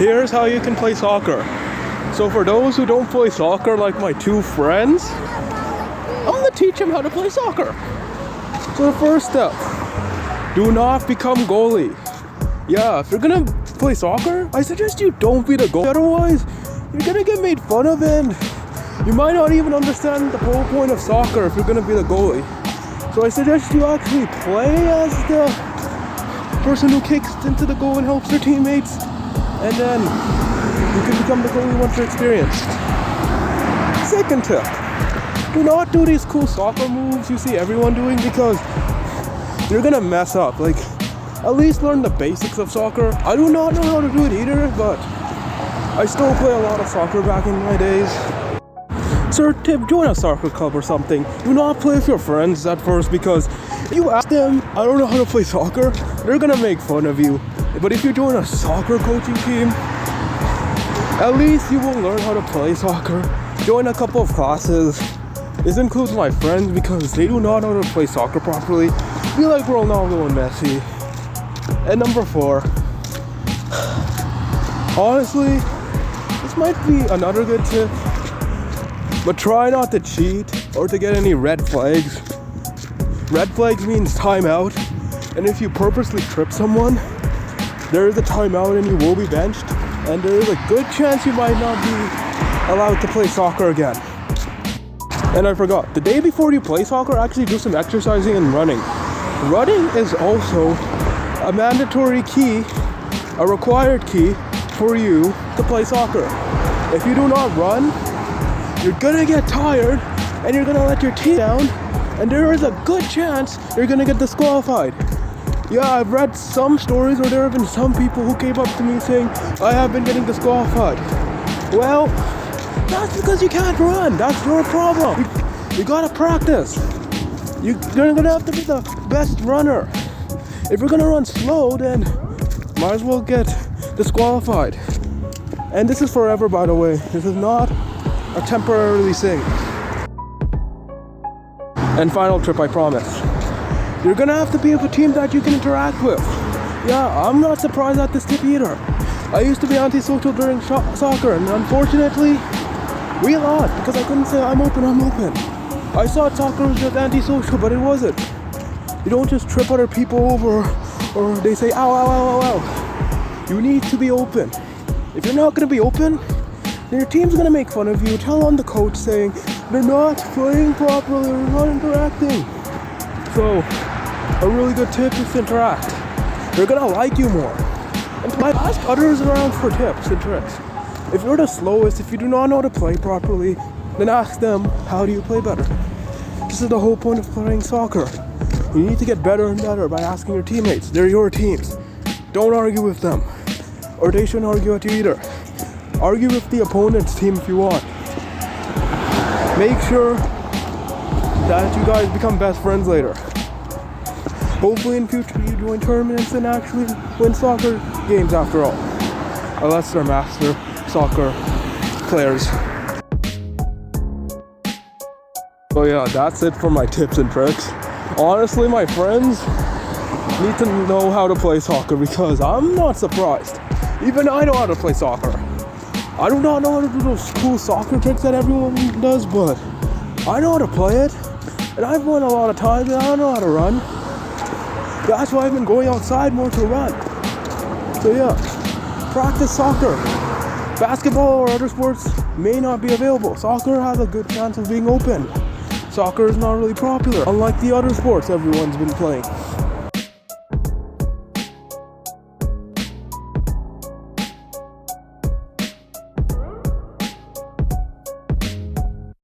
Here's how you can play soccer. So for those who don't play soccer like my two friends, I'm gonna teach them how to play soccer. So the first step, do not become goalie. Yeah, if you're gonna play soccer, I suggest you don't be the goalie. Otherwise, you're gonna get made fun of and you might not even understand the whole point of soccer if you're gonna be the goalie. So I suggest you actually play as the person who kicks into the goal and helps their teammates, and then you can become the goalie once you're experienced. Second tip, do not do these cool soccer moves you see everyone doing because you're gonna mess up. Like, at least learn the basics of soccer. I do not know how to do it either, but I still play a lot of soccer back in my days. Third tip, join a soccer club or something. Do not play with your friends at first because you ask them, I don't know how to play soccer, they're gonna make fun of you. But if you join a soccer coaching team, at least you will learn how to play soccer. Join a couple of classes. This includes my friends because they do not know how to play soccer properly. Be like Ronaldo and Messi. And number 4, honestly, this might be another good tip, but try not to cheat or to get any red flags. Red flags means timeout, and if you purposely trip someone, there is a timeout and you will be benched, and there is a good chance you might not be allowed to play soccer again. And I forgot, the day before you play soccer, actually do some exercising and running. Running is also a mandatory key, a required key for you to play soccer. If you do not run, you're gonna get tired and you're gonna let your team down, and there is a good chance you're gonna get disqualified. Yeah, I've read some stories where there have been some people who came up to me saying, I have been getting disqualified. Well, that's because you can't run. That's your problem. You gotta practice. You're gonna have to be the best runner. If you're gonna run slow, then might as well get disqualified. And this is forever, by the way. This is not a temporary thing. And final tip, I promise. You're gonna have to be with a team that you can interact with. Yeah, I'm not surprised at this tip either. I used to be antisocial during soccer, and unfortunately, we lost because I couldn't say I'm open. I thought soccer was just antisocial, but it wasn't. You don't just trip other people over, or they say ow, ow, ow, ow, ow. You need to be open. If you're not gonna be open, then your team's gonna make fun of you. Tell on the coach saying they're not playing properly, they're not interacting. So, a really good tip is to interact. They're gonna like you more. And ask others around for tips and tricks. If you're the slowest, if you do not know how to play properly, then ask them, how do you play better? This is the whole point of playing soccer. You need to get better and better by asking your teammates. They're your teams. Don't argue with them. Or they shouldn't argue at you either. Argue with the opponent's team if you want. Make sure that you guys become best friends later. Hopefully in future you join tournaments and actually win soccer games after all. Unless they're master soccer players. So yeah, that's it for my tips and tricks. Honestly, my friends need to know how to play soccer because I'm not surprised. Even I know how to play soccer. I do not know how to do those cool soccer tricks that everyone does, but I know how to play it. And I've won a lot of times and I don't know how to run. That's why I've been going outside more to run. So yeah, practice soccer. Basketball or other sports may not be available. Soccer has a good chance of being open. Soccer is not really popular, unlike the other sports everyone's been playing.